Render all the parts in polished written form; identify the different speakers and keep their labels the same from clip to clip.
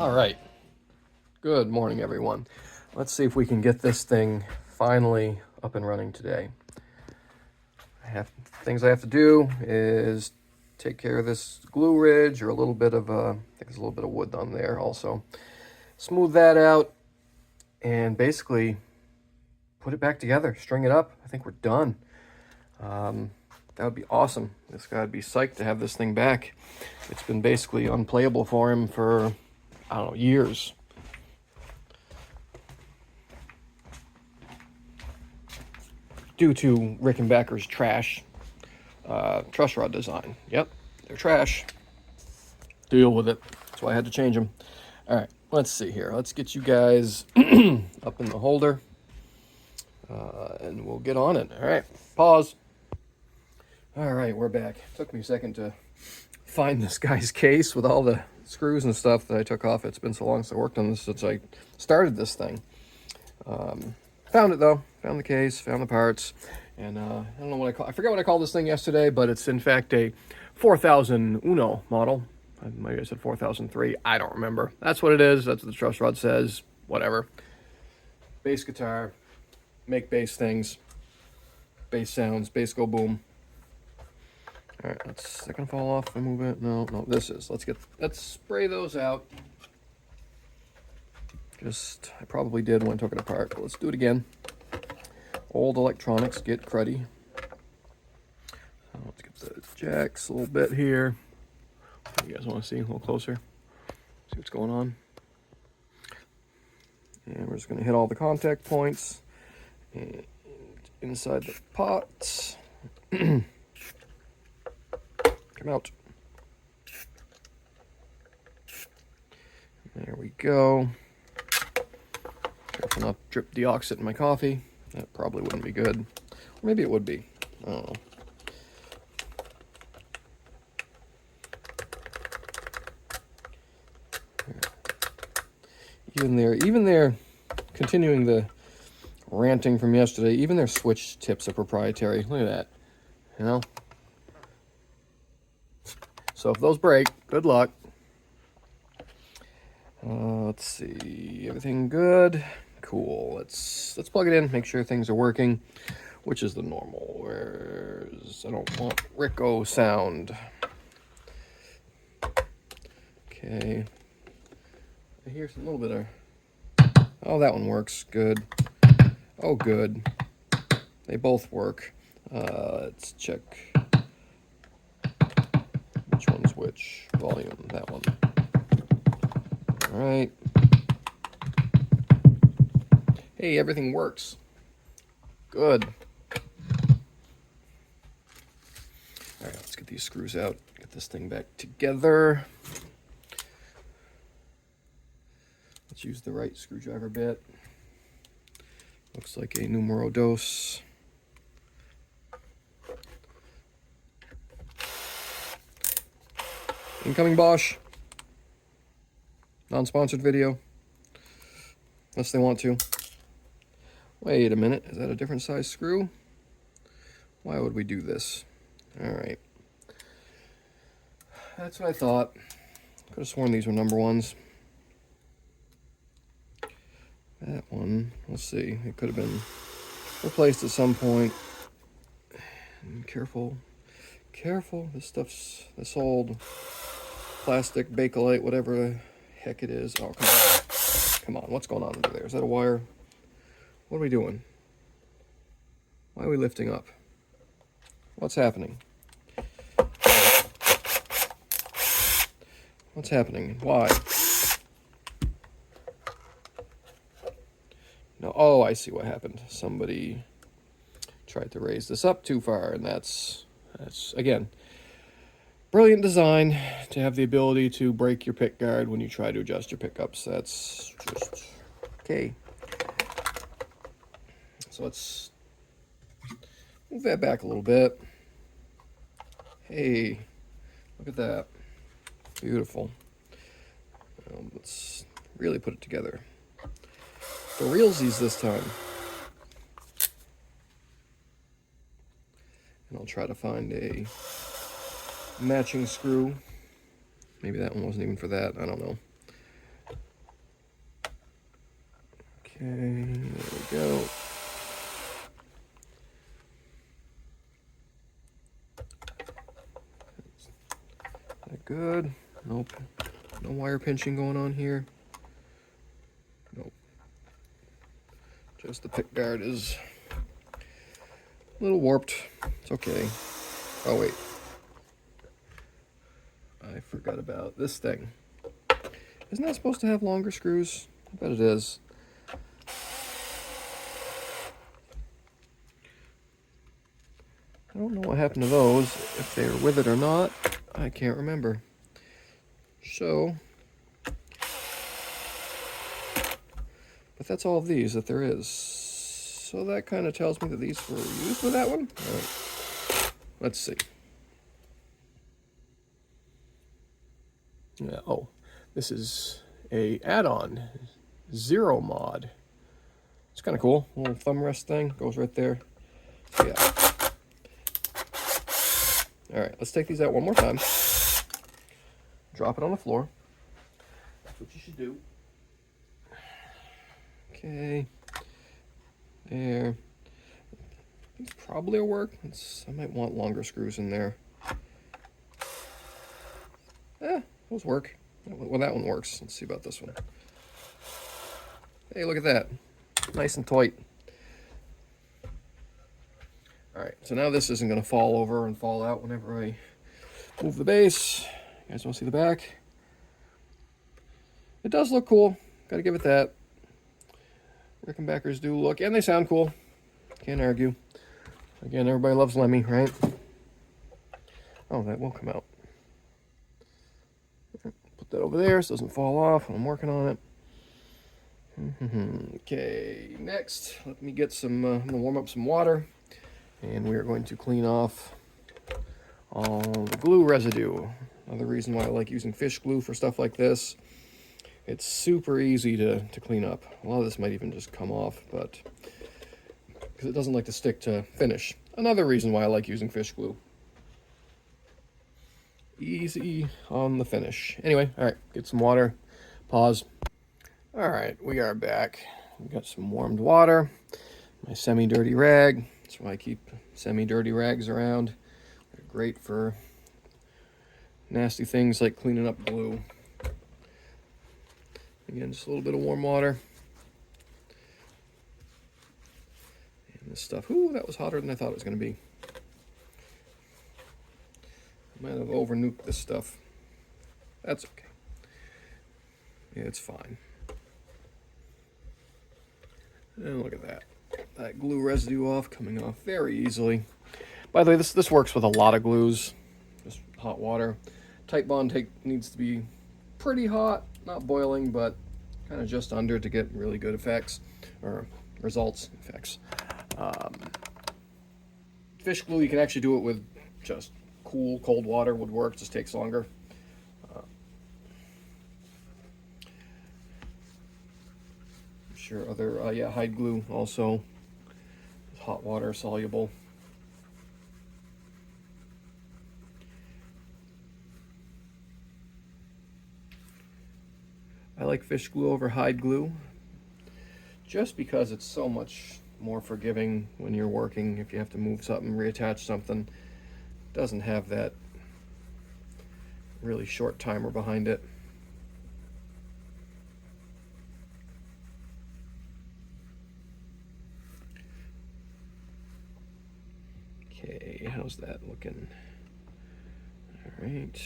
Speaker 1: All right. Good morning, everyone. Let's see if we can get this thing finally up and running today. Things I have to do is take care of this glue ridge, or a little bit of I think there's a little bit of wood on there also. Smooth that out and basically put it back together, string it up. I think we're done. That would be awesome. This guy would be psyched to have this thing back. It's been basically unplayable for him for, I don't know, years. Due to Rickenbacker's trash truss rod design. Yep, they're trash. Deal with it. That's why I had to change them. All right, let's see here. Let's get you guys up in the holder, and we'll get on it. All right, pause. All right, we're back. It took me a second to find this guy's case with all the screws and stuff that I took off. It's been so long since I worked on this, since I started this thing. Found it though. Found the case, found the parts, and I don't know what I forget what I called this thing yesterday, but it's in fact a 4001 model. Maybe I said 4003. I don't remember. That's what it is. That's what the truss rod says. Whatever. Bass guitar, make bass things, bass sounds, bass go boom. All right, is that gonna fall off and move it? No, this is. Let's spray those out. I probably did when I took it apart, but let's do it again. Old electronics get cruddy. So let's get the jacks a little bit here. You guys want to see a little closer? See what's going on. And we're just going to hit all the contact points and inside the pots. Come out. There we go. Careful not to drip deoxit in my coffee. That probably wouldn't be good. Or maybe it would be. I don't know. Even their continuing the ranting from yesterday, even their switch tips are proprietary. Look at that. You know? So if those break, good luck. Let's see. Everything good? Cool. Let's plug it in, make sure things are working, which is the normal. I don't want Ricco sound. Okay. I hear a little bit of... Oh, that one works. Good. Oh, good. They both work. Let's check which one's which. Volume, that one. All right. Hey, everything works. Good. All right, let's get these screws out. Get this thing back together. Let's use the right screwdriver bit. Looks like a numero dos. Incoming Bosch. Non-sponsored video. Unless they want to. Wait a minute, is that a different size screw? Why would we do this? All right. That's what I thought. Could have sworn these were number ones. That one, let's see, it could have been replaced at some point. Careful, this old plastic Bakelite, whatever the heck it is. Oh, come on, what's going on under there? Is that a wire? What are we doing? Why are we lifting up? What's happening? What's happening? Why? No, oh, I see what happened. Somebody tried to raise this up too far, and that's again, brilliant design to have the ability to break your pick guard when you try to adjust your pickups. That's just okay. So let's move that back a little bit. Hey, look at that. Beautiful. Let's really put it together. For realsies this time. And I'll try to find a matching screw. Maybe that one wasn't even for that. I don't know. Okay, there we go. Is that good? Nope. No wire pinching going on here. Nope. Just the pick guard is a little warped. It's okay. Oh, wait. I forgot about this thing. Isn't that supposed to have longer screws? I bet it is. I don't know what happened to those, if they were with it or not. I can't remember. So, but that's all of these that there is. So that kind of tells me that these were used with that one. All right. Let's see. Yeah, oh, this is a add-on, Zero Mod. It's kind of cool. Little thumb rest thing goes right there. So yeah. All right, let's take these out one more time. Drop it on the floor. That's what you should do. Okay. There. These probably will work. I might want longer screws in there. Those work. Well, that one works. Let's see about this one. Hey, look at that. Nice and tight. All right, so now this isn't going to fall over and fall out whenever I move the base. You guys want to see the back? It does look cool. Got to give it that. Rickenbackers do look, and they sound cool. Can't argue. Again, everybody loves Lemmy, right? Oh, that will come out. Put that over there so it doesn't fall off. I'm working on it. Okay, next, let me get some, I'm going to warm up some water. And we are going to clean off all the glue residue. Another reason why I like using fish glue for stuff like this. It's super easy to clean up. A lot of this might even just come off, but because it doesn't like to stick to finish. Another reason why I like using fish glue. Easy on the finish. Anyway, all right, get some water. Pause. All right, we are back. We got some warmed water. My semi-dirty rag. That's why I keep semi-dirty rags around. They're great for nasty things like cleaning up glue. Again, just a little bit of warm water. And this stuff, ooh, that was hotter than I thought it was going to be. I might have over-nuked this stuff. That's okay. Yeah, it's fine. And look at that. That glue residue off, coming off very easily. By the way, this works with a lot of glues. Just hot water. Tight bond needs to be pretty hot, not boiling, but kind of just under to get really good effects, or results, effects. Fish glue, you can actually do it with just cool, cold water would work, just takes longer. I'm sure other, yeah, hide glue also, hot water soluble. I like fish glue over hide glue just because it's so much more forgiving when you're working. If you have to move something, reattach something, it doesn't have that really short timer behind it. Okay, how's that looking? All right.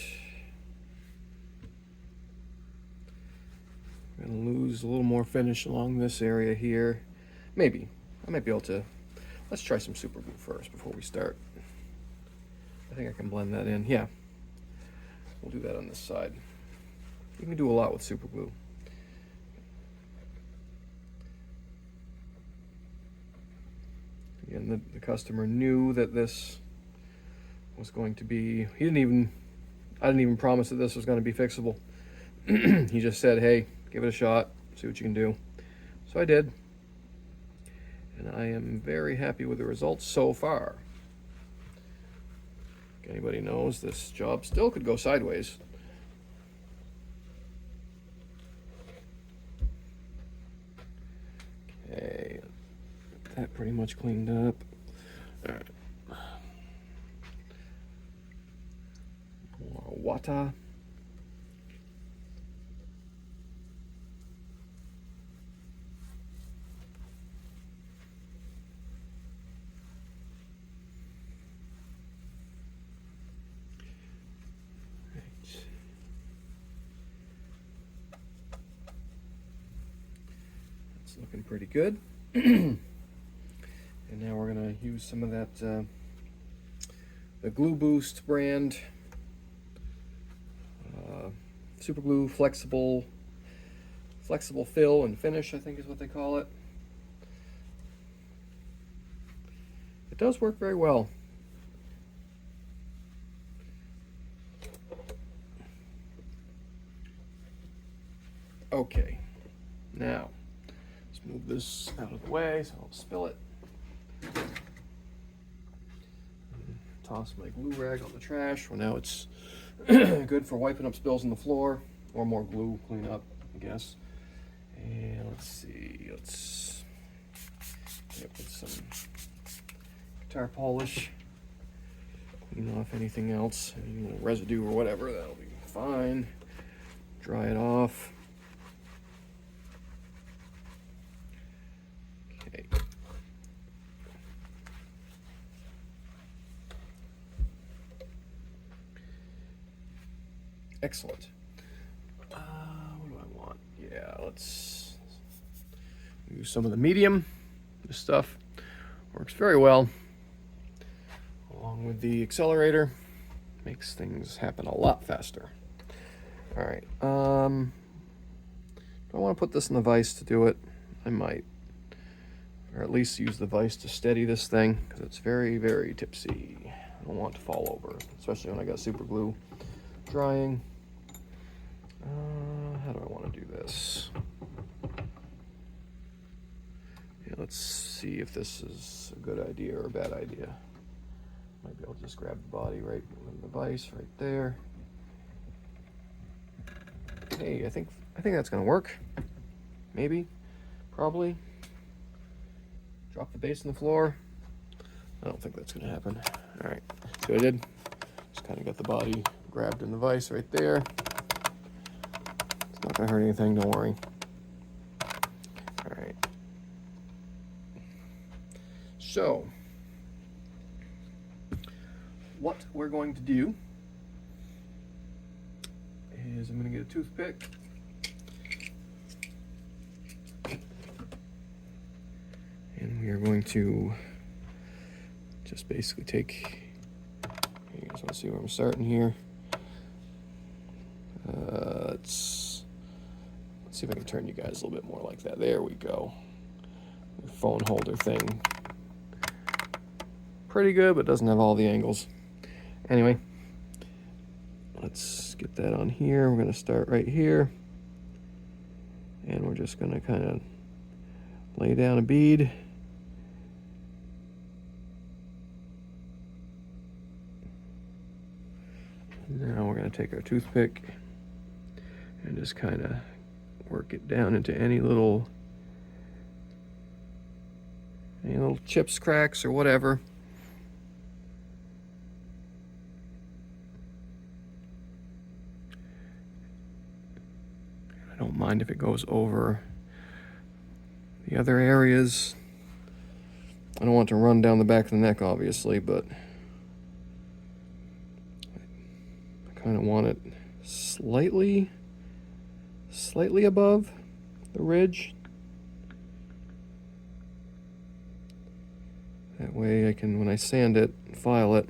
Speaker 1: I'm gonna lose a little more finish along this area here. Maybe. I might be able to. Let's try some super glue first before we start. I think I can blend that in. Yeah. We'll do that on this side. You can do a lot with super glue. Again, the customer knew that this was going to be, I didn't even promise that this was going to be fixable. He just said, hey, give it a shot, see what you can do. So I did. And I am very happy with the results so far. If anybody knows, this job still could go sideways. that pretty much cleaned up. All right. More water. It's looking pretty good. And now we're gonna use some of that the Glue Boost brand super glue flexible fill and finish, I think is what they call it. It does work very well. Okay, now let's move this out of the way so I don't spill it. Toss my glue rag on the trash. Well, now it's good for wiping up spills on the floor, or more glue cleanup, I guess. And let's see, let's put some guitar polish, clean off anything else, any little residue or whatever, that'll be fine. Dry it off. Okay. Excellent. What do I want? Yeah, let's use some of the medium. This stuff works very well. Along with the accelerator, makes things happen a lot faster. All right. Do I want to put this in the vise to do it? I might. Or at least use the vise to steady this thing, because it's very, very tipsy. I don't want it to fall over, especially when I got super glue drying. How do I want to do this? Yeah, let's see if this is a good idea or a bad idea. Maybe I'll just grab the body right in the vise right there. Hey, I think that's gonna work. Maybe, probably. Drop the base on the floor. I don't think that's gonna happen. All right, see what I did? Just kind of got the body grabbed in the vise right there. It's not gonna hurt anything, don't worry. All right. So, what we're going to do is I'm going to get a toothpick. And we are going to just basically take, you guys want to see where I'm starting here. Let's see if I can turn you guys a little bit more like that. There we go. The phone holder thing. Pretty good, but doesn't have all the angles. Anyway, let's get that on here. We're going to start right here. And we're just going to kind of lay down a bead. Now we're going to take our toothpick and just kind of work it down into any little chips, cracks, or whatever. I don't mind if it goes over the other areas. I don't want to run down the back of the neck, obviously, but I kind of want it slightly above the ridge. That way I can, when I sand it, file it,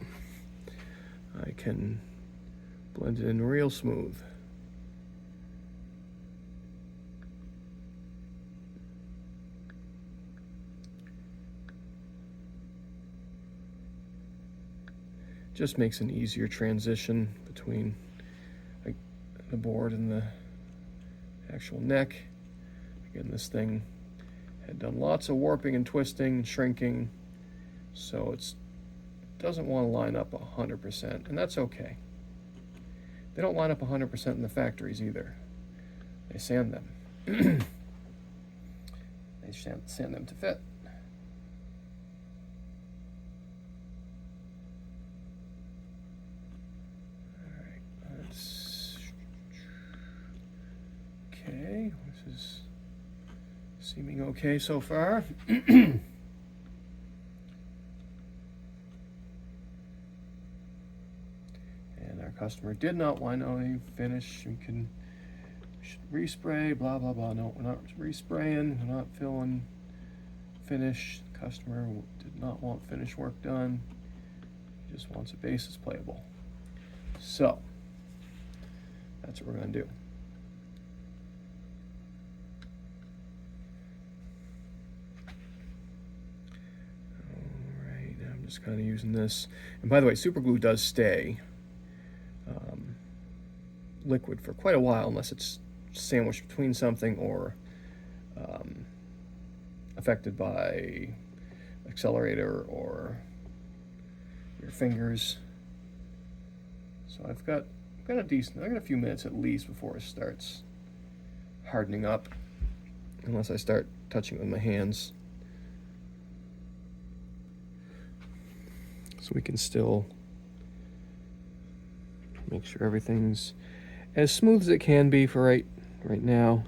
Speaker 1: I can blend it in real smooth. Just makes an easier transition between the board and the actual neck. Again, this thing had done lots of warping and twisting and shrinking, so it doesn't want to line up 100%, and that's okay. They don't line up 100% in the factories either. They sand them. They sand them to fit. Seeming okay so far. Our customer did not want a finish. We should respray, blah, blah, blah. No, we're not respraying, we're not filling finish. Customer did not want finish work done. He just wants a basis playable. So, that's what we're gonna do. All right, I'm just kind of using this. And by the way, super glue does stay liquid for quite a while unless it's sandwiched between something or affected by accelerator or your fingers. So I've got a few minutes at least before it starts hardening up, unless I start touching it with my hands. So we can still make sure everything's as smooth as it can be for right now.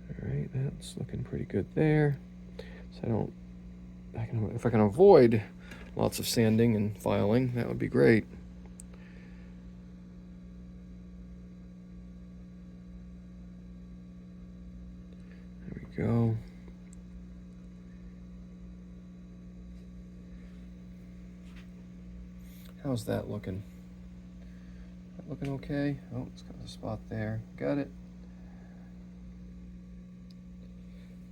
Speaker 1: All right, that's looking pretty good there. So if I can avoid lots of sanding and filing, that would be great. There we go. How's that looking? Looking okay? Oh, it's got a spot there. Got it.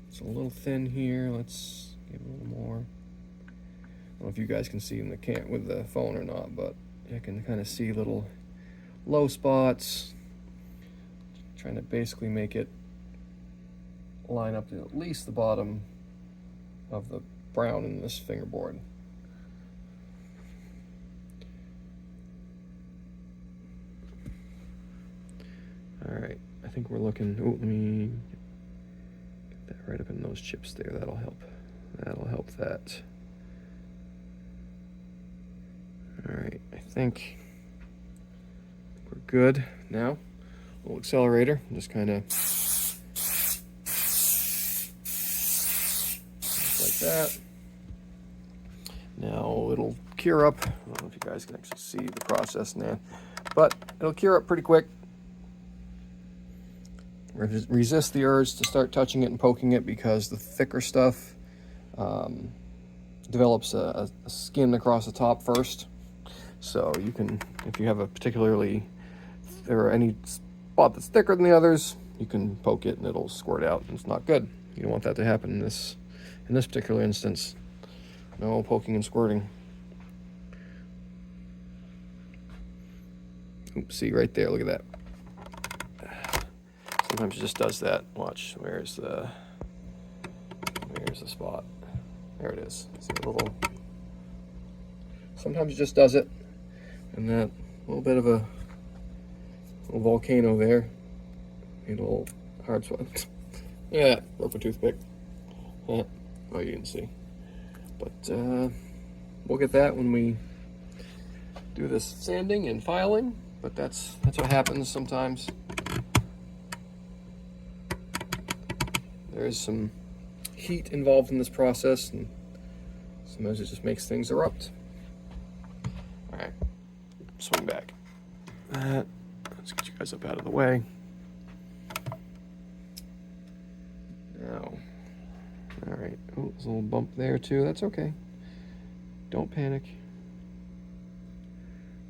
Speaker 1: It's a little thin here. Let's give a little more. I don't know if you guys can see in the with the phone or not, but you can kind of see little low spots. Trying to basically make it line up to at least the bottom of the brown in this fingerboard. All right, I think we're looking. Oh, let me get that right up in those chips there. That'll help. That'll help that. All right, I think we're good now. Little accelerator, just kind of like that. Now it'll cure up. I don't know if you guys can actually see the process now, but it'll cure up pretty quick. Resist the urge to start touching it and poking it because the thicker stuff develops a skin across the top first. So you can, if you have a or any spot that's thicker than the others, you can poke it and it'll squirt out, and it's not good. You don't want that to happen in this particular instance. No poking and squirting. Oops, see right there, look at that. Sometimes it just does that. Watch, where's the spot? There it is. See a little. Sometimes it just does it, and that little bit of a little volcano there. A little hard spot. Yeah, broke a toothpick. Yeah. Oh, you didn't see. But we'll get that when we do this sanding and filing. But that's what happens sometimes. There is some heat involved in this process, and sometimes it just makes things erupt. All right, swing back. Let's get you guys up out of the way. Now, all right. Oh, there's a little bump there too. That's okay. Don't panic.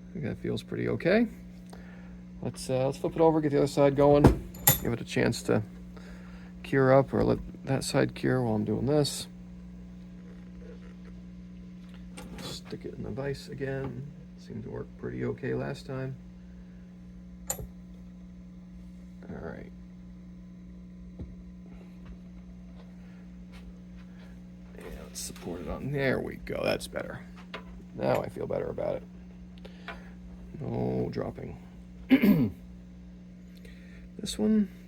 Speaker 1: I think that feels pretty okay. Let's flip it over, get the other side going, give it a chance to cure up, or let that side cure while I'm doing this. Stick it in the vise again. Seemed to work pretty okay last time. All right. Yeah, let's support it on. There we go. That's better. Now I feel better about it. No dropping.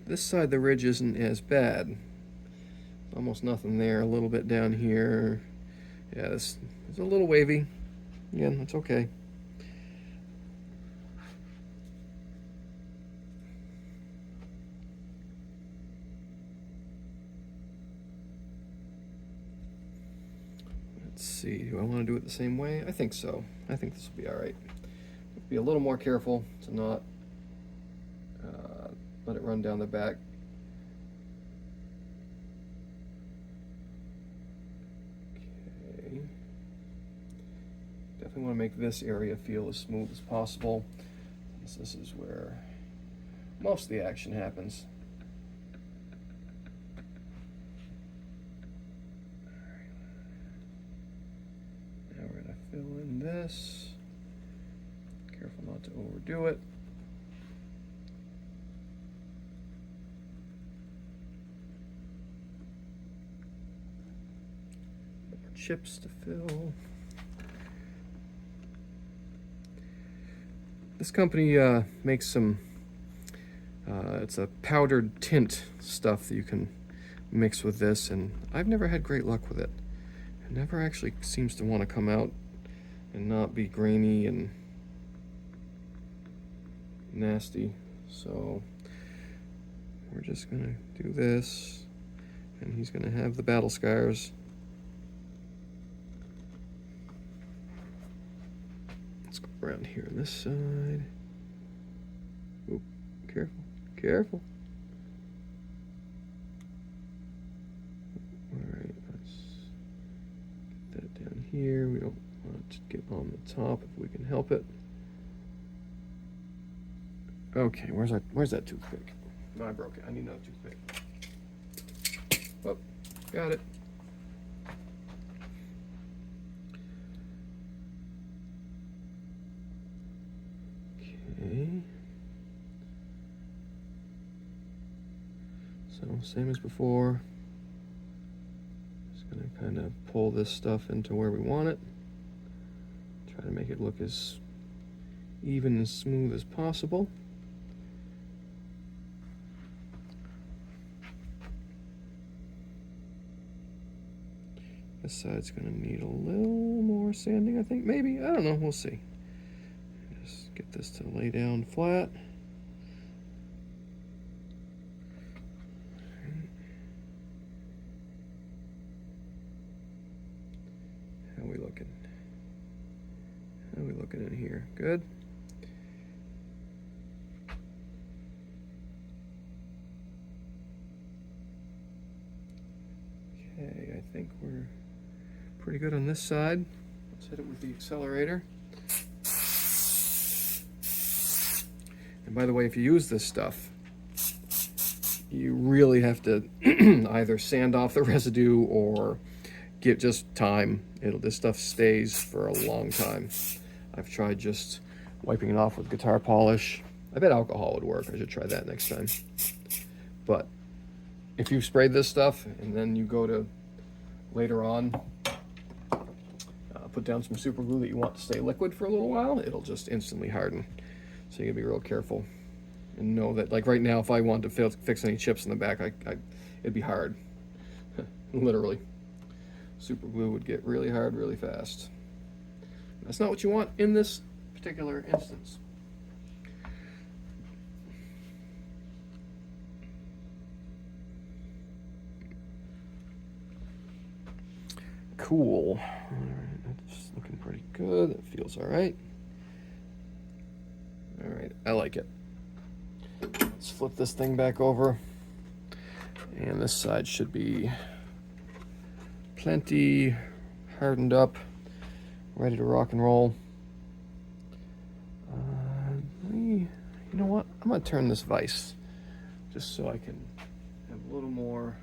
Speaker 1: This side the ridge isn't as bad. Almost nothing there. A little bit down here. Yeah, this is a little wavy. Again, that's okay. Let's see, do I want to do it the same way? I think so. I think this will be all right. Be a little more careful to not let it run down the back. Okay. Definitely want to make this area feel as smooth as possible, since this is where most of the action happens. Now we're going to fill in this. Careful not to overdo it. More chips to fill. This company makes some, it's a powdered tint stuff that you can mix with this, and I've never had great luck with it. It never actually seems to want to come out and not be grainy and nasty. So we're just gonna do this, and he's gonna have the battle scars. Let's go around here on this side. Oop, careful, careful. All right, let's get that down here. We don't want it to get on the top if we can help it. Okay, where's that toothpick? No, I broke it. I need another toothpick. Oh, got it. Okay. So same as before. Just gonna kind of pull this stuff into where we want it. Try to make it look as even and smooth as possible. This side's gonna need a little more sanding, I think. Maybe, I don't know, we'll see. Just get this to lay down flat. How are we looking? How are we looking in here? Good? Okay, I think we're pretty good on this side. Let's hit it with the accelerator. And by the way, if you use this stuff, you really have to either sand off the residue or give just time. This stuff stays for a long time. I've tried just wiping it off with guitar polish. I bet alcohol would work. I should try that next time. But if you've sprayed this stuff and then you go to later on put down some super glue that you want to stay liquid for a little while, it'll just instantly harden. So you gotta be real careful and know that, like right now, if I wanted to fix any chips in the back, it'd be hard. Literally. Super glue would get really hard really fast. That's not what you want in this particular instance. Cool. All right, that's looking pretty good. That feels all right. All right, I like it. Let's flip this thing back over. And this side should be plenty hardened up, ready to rock and roll. You know what? I'm gonna turn this vise just so I can have a little more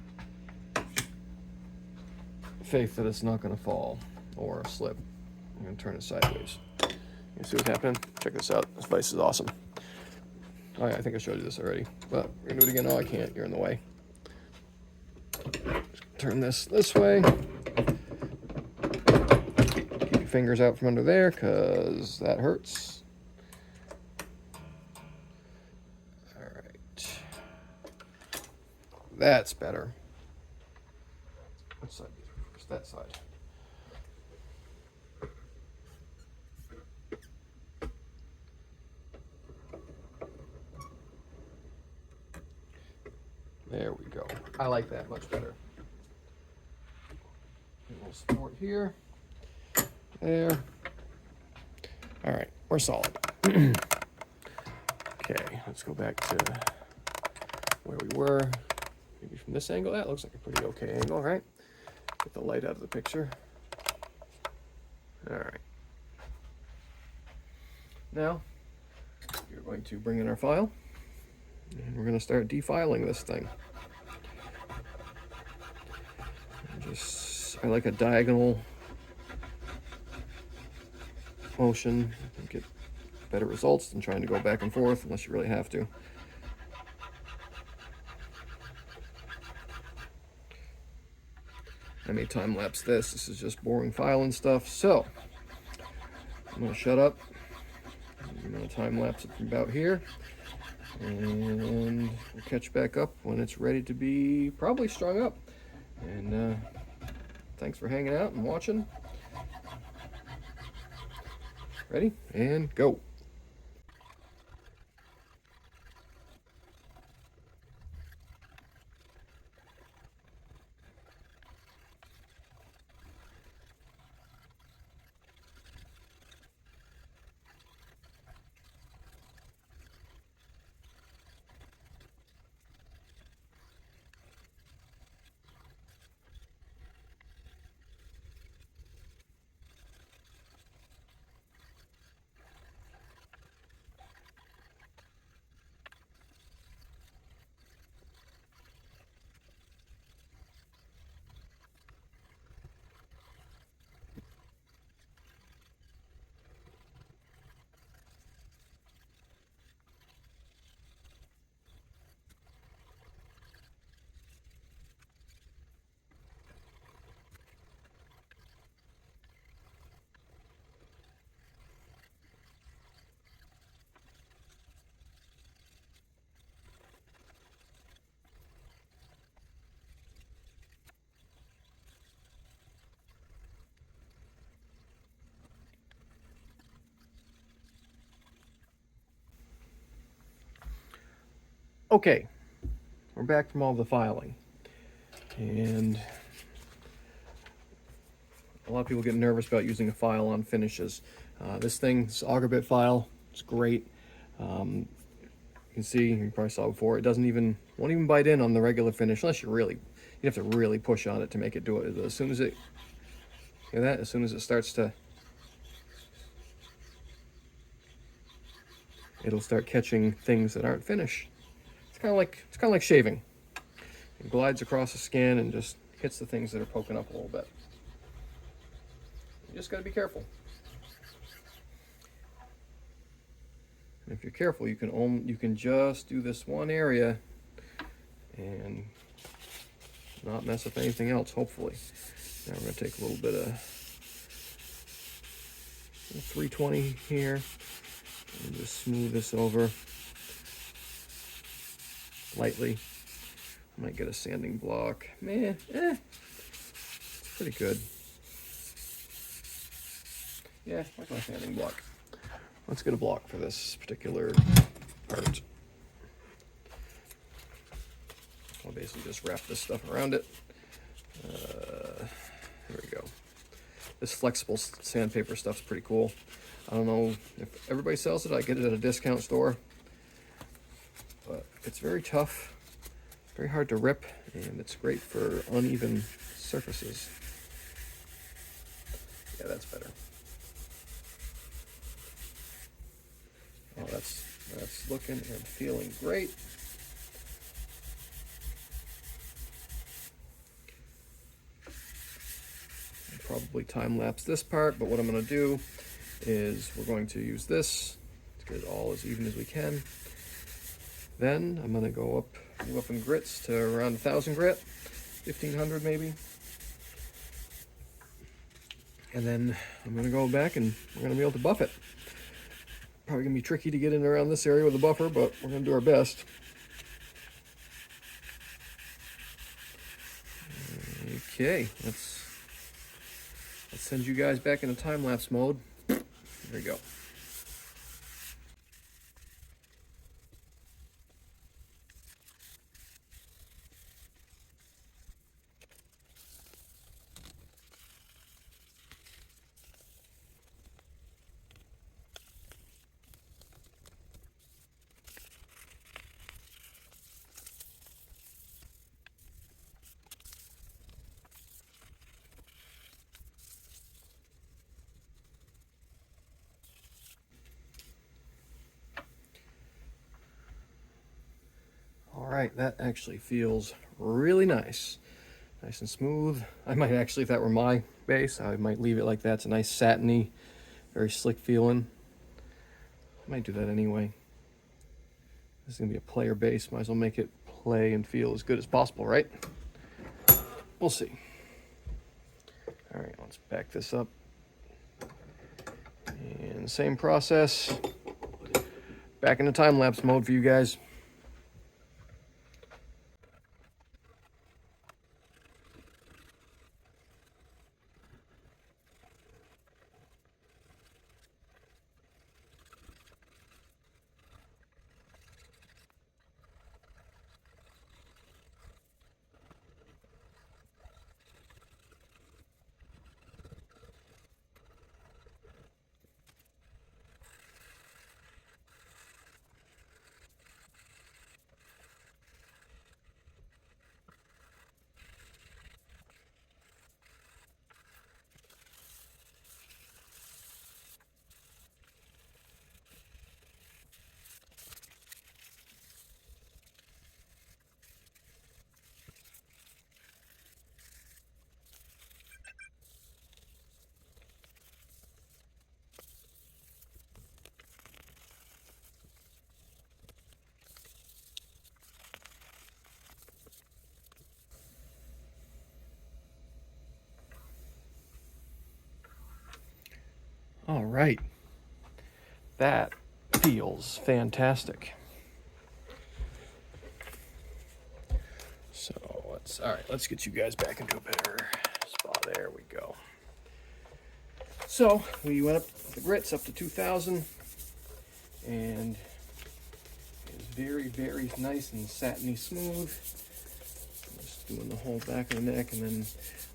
Speaker 1: faith that it's not gonna fall or slip. I'm gonna turn it sideways. You see what's happening? Check this out. This vise is awesome. Oh, yeah, I think I showed you this already, but we're gonna do it again. Oh, I can't. You're in the way. Turn this way. Keep your fingers out from under there, because that hurts. All right. That's better. What side? It's that side. There we go. I like that much better. A little support here. There. All right, we're solid. Okay, let's go back to where we were. Maybe from this angle. That looks like a pretty okay angle, right? Get the light out of the picture. All right. Now, you're going to bring in our file, and we're going to start defiling this thing. I like a diagonal motion. You get better results than trying to go back and forth unless you really have to. I may time lapse this. This is just boring filing stuff. So I'm going to shut up. I'm going to time lapse it from about here. And we'll catch back up when it's ready to be probably strung up. And thanks for hanging out and watching. Ready? And go. Okay, we're back from all the filing. And a lot of people get nervous about using a file on finishes. This thing's auger bit file. It's great. You can see, you probably saw before, it won't even bite in on the regular finish unless you have to really push on it to make it do it. As soon as it, hear that? As soon as it starts to, it'll start catching things that aren't finished. It's kind of like shaving. It glides across the skin and just hits the things that are poking up a little bit. You just got to be careful. And if you're careful, you can just do this one area and not mess up anything else, hopefully. Now we're going to take a little bit of 320 here and just smooth this over lightly. Might get a sanding block. It's pretty good. Yeah, like my sanding block. Let's get a block for this particular part. I'll basically just wrap this stuff around it. There we go. This flexible sandpaper stuff's pretty cool. I don't know if everybody sells it. I get it at a discount store. But it's very tough, very hard to rip, and it's great for uneven surfaces. Yeah, that's better. Oh, that's looking and feeling great. I'll probably time lapse this part, but what I'm going to do is we're going to use this to get it all as even as we can. Then I'm going to move up in grits to around 1,000 grit, 1,500 maybe. And then I'm going to go back and we're going to be able to buff it. Probably going to be tricky to get in around this area with a buffer, but we're going to do our best. Okay, let's send you guys back into time-lapse mode. There we go. right, that actually feels really nice. Nice and smooth. I might actually, if that were my base, I might leave it like that. It's a nice satiny, very slick feeling. I might do that anyway. This is gonna be a player base. Might as well make it play and feel as good as possible, right? We'll see. All right, let's back this up. And same process. Back into time-lapse mode for you guys. All right, that feels fantastic. So let's get you guys back into a better spot. There we go. So we went up the grits up to 2,000, and it's very, very nice and satiny smooth. Just doing the whole back of the neck, and then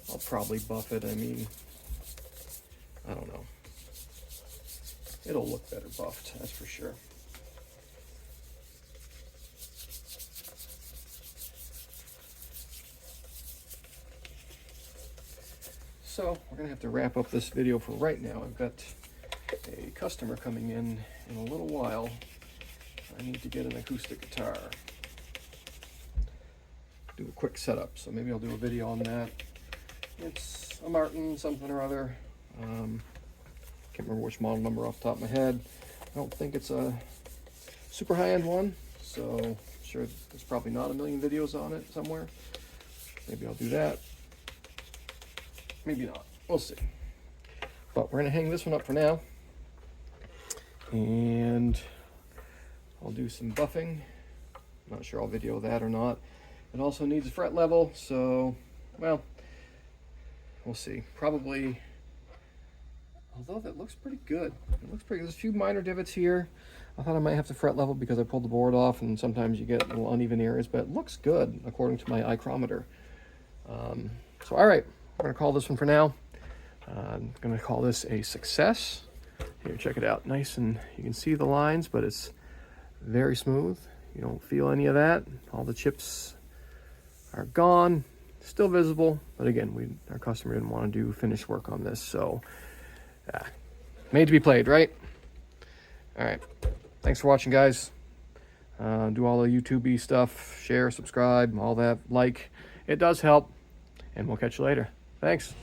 Speaker 1: I'll probably buff it. I mean, I don't know. It'll look better buffed, that's for sure. So we're gonna have to wrap up this video for right now. I've got a customer coming in a little while. I need to get an acoustic guitar. Do a quick setup, so maybe I'll do a video on that. It's a Martin something or other. Can't remember which model number off the top of my head. I don't think it's a super high-end one, so I'm sure there's probably not a million videos on it somewhere. Maybe I'll do that. Maybe not. We'll see. But we're gonna hang this one up for now, and I'll do some buffing. Not sure I'll video that or not. It also needs a fret level, so, well, we'll see. Probably, although that looks pretty good. It looks pretty good. There's a few minor divots here. I thought I might have to fret level because I pulled the board off, and sometimes you get little uneven areas, but it looks good according to my ichrometer. So, all right, we're gonna call this one for now. I'm gonna call this a success. Here, check it out. Nice, and you can see the lines, but it's very smooth. You don't feel any of that. All the chips are gone, still visible, but again, our customer didn't want to do finished work on this, so made to be played, right? All right, thanks for watching, guys. Do all the YouTube-y stuff, share, subscribe, all that, like. It does help, and we'll catch you later. Thanks.